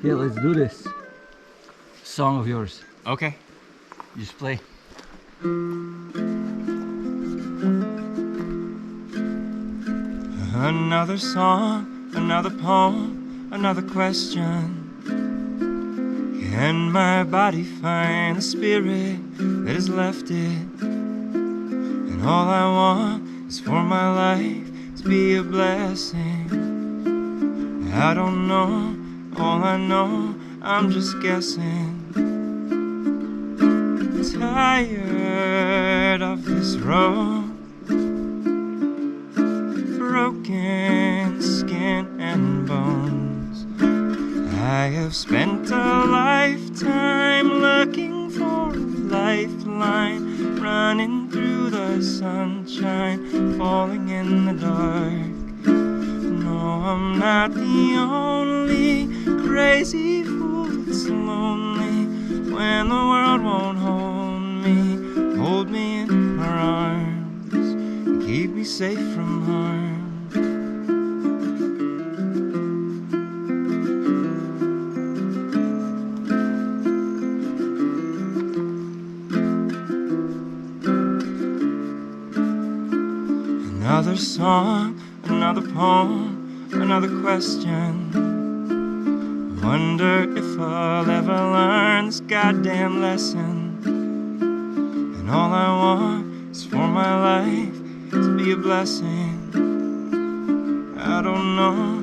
Okay, let's do this. Song of yours. Okay. Just play. Another song, another poem, another question. Can my body find the spirit that has left it? And all I want is for my life to be a blessing. I don't know, all I know, I'm just guessing. Tired of this road, broken skin and bones. I have spent a lifetime looking for a lifeline, running through the sunshine, falling in the dark. No, I'm not the only crazy fool that's lonely when the world won't hold me in her arms and keep me safe from harm. Another song, another poem, another question. I wonder if I'll ever learn this goddamn lesson. And all I want is for my life to be a blessing. I don't know,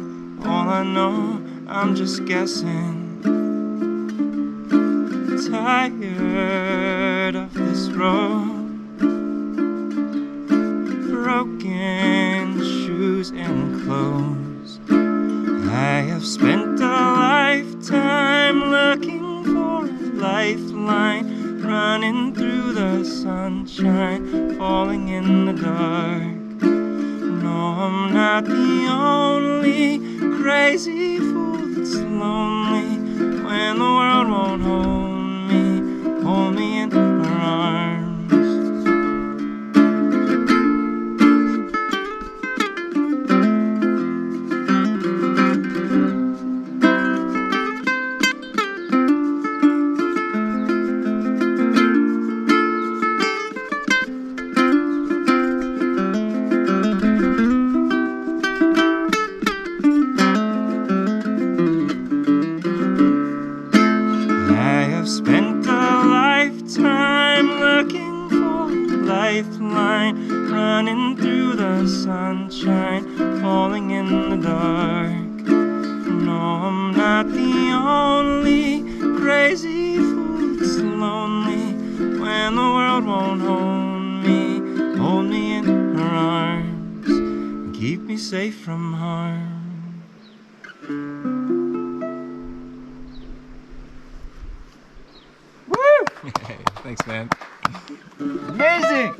all I know, I'm just guessing. Tired of this road, broken shoes and clothes. I have spent a lifetime looking for a lifeline, running through the sunshine, falling in the dark. No, I'm not the only crazy fool that's lonely when the world won't hold me in her arms. Spent a lifetime looking for a lifeline, running through the sunshine, falling in the dark. No, I'm not the only crazy fool that's lonely when the world won't hold me in her arms and keep me safe from harm. Thanks, man. Amazing!